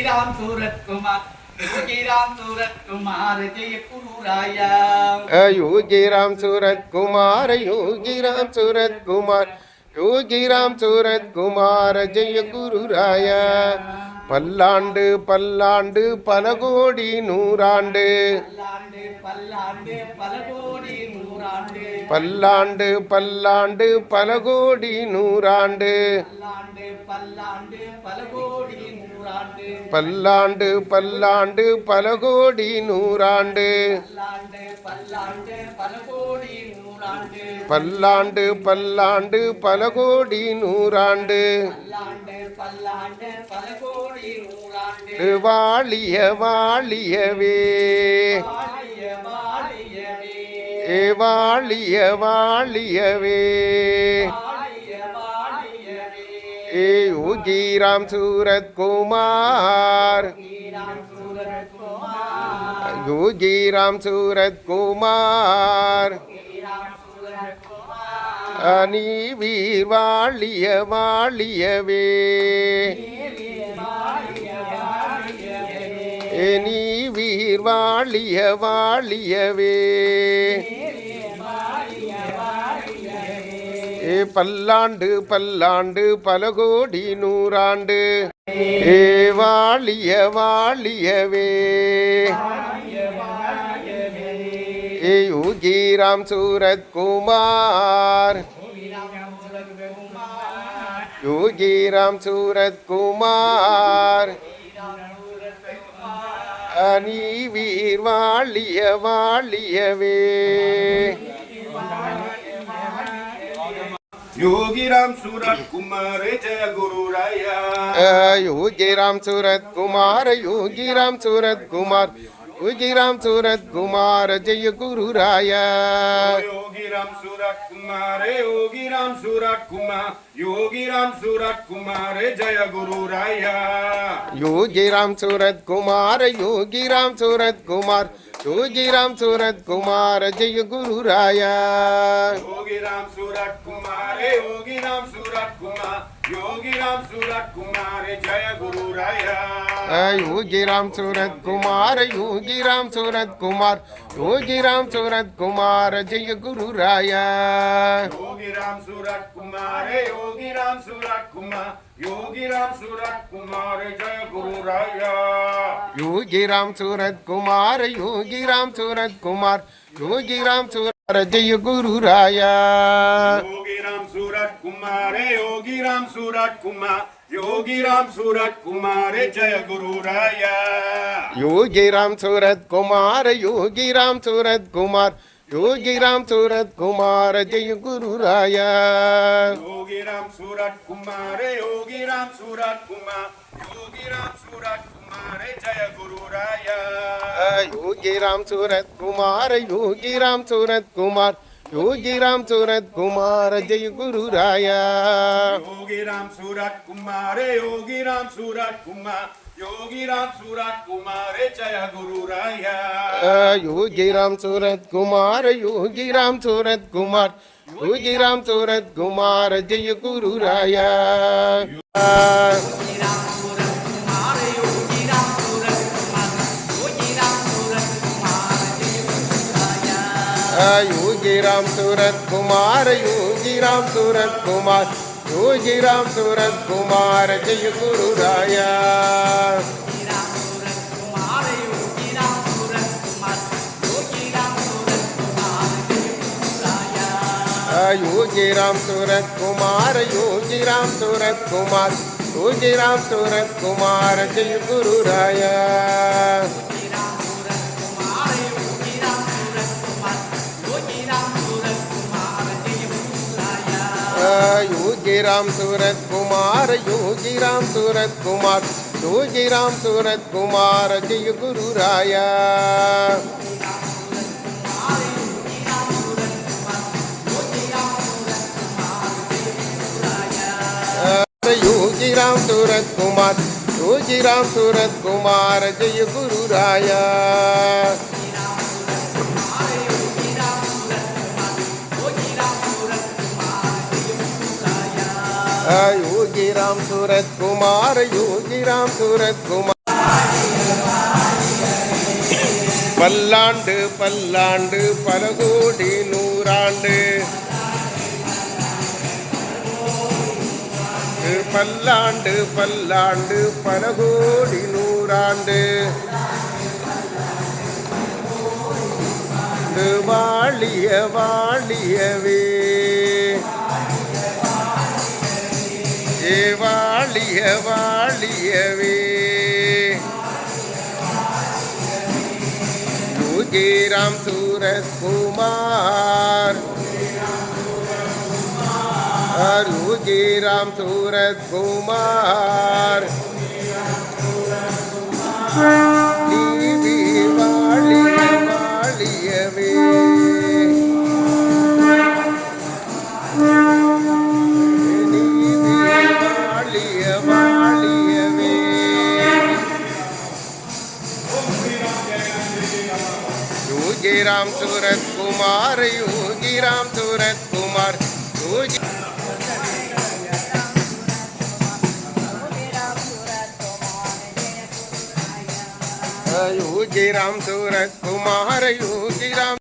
राम सूरत कुमार योगी राम सूरत कुमार जय गुरु राया योगी राम सूरत कुमार योगी राम सूरत कुमार योगी राम सूरत कुमार जय गुरु राया பல்லாண்டு பல்லாண்டு பல கோடி நூறாண்டு பல்லாண்டு பல கோடி நூறாண்டு பல்லாண்டு பல்லாண்டு பல கோடி நூறாண்டு பல்லாண்டு பல கோடி நூறாண்டு பல்லாண்டு பல்லாண்டு பல கோடி நூறாண்டு பல்லாண்டு பல கோடி நூறாண்டு பல்லாண்டு பல்லாண்டு பல கோடி நூறாண்டு பல்லாண்டு பல கோடி நூறாண்டு வாழிய வாழியவே வாழிய வாழியவே योगी राम सूरत कुमार योगी राम सूरत कुमार अनी वीर वालिय वालियवे नी वीर वालिय वालियवे பல்லாண்டு பல்லாண்டு பல கோடி நூறாண்டு வாழிய வாழியவே योगी राम सूरत कुमार योगी राम सूरत कुमार अनी वीर वालिय वालियवे योगी राम सूरत कुमार जय गुरु राया योगी राम सूरत कुमार योगी राम सूरत कुमार योगी राम सूरत कुमार जय गुरु राया योगी राम सूरत कुमार योगी राम सूरत कुमार योगी राम सूरत कुमार जय गुरु राया योगी राम सूरत कुमार योगी राम सूरत कुमार योगी राम सूरत कुमार जय गुरु राया योगी राम सूरत कुमार योगी राम सूरत कुमार योगी राम सूरत कुमार जय गुरु राया योगी राम सूरत कुमार योगी राम सूरत कुमार योगी राम सूरत कुमार जय गुरु राया योगी राम सूरत कुमार योगी राम सूरत कुमार योगी राम सूरत कुमार जय गुरु राया योगी राम सूरत कुमार योगी राम सूरत कुमार योगी राम सूरत जय गुरु राया योगी राम सूरत कुमार योगी राम सूरत कुमार योगी राम सूरत कुमार जय गुरु राया योगी राम सूरत कुमार योगी राम सूरत कुमार योगी राम सूरत कुमार जय गुरु राया योगी राम सूरत कुमार योगी राम सूरत कुमार योगी राम सूरत कुमार जय गुरु राया योगी राम सूरत कुमार योगी राम सूरत कुमार योगी राम सूरत कुमार जय गुरु राया योगी राम सूरत कुमार योगी राम सूरत कुमार योगी राम सूरत कुमार जय गुरु राया योगी राम सूरत कुमार योगी राम सूरत कुमार योगी राम सूरत कुमार जय गुरु राया योगी राम सूरत कुमार योगी राम सूरत कुमार योगी राम सूरत कुमार जय गुरु राया योगी राम सूरत कुमार योगी राम सूरत कुमार योगी राम सूरत कुमार जय गुरु राया योगी राम सूरत कुमार योगी राम सूरत कुमार योगी राम सूरत कुमार जय गुरु राया योगी राम सूरत कुमार योगी राम सूरत कुमार जय गुरु राया योगी राम सूरत कुमार योगी राम सूरत कुमार பல்லாண்டு பல்லாண்டு பல கோடி நூறாண்டு பல்லாண்டு பல்லாண்டு பல கோடி நூறாண்டு வாழிய வாழியவே வாழிய வாழியவே योगीराम सूरत कुमार योगीराम सूरत कुमार नीवी वालिय वालियवे नीवी वालिय वालियवे योगीराम सूरत कुमार योगीराम सूरत कुमार योगीराम सूरत कुमार योगीराम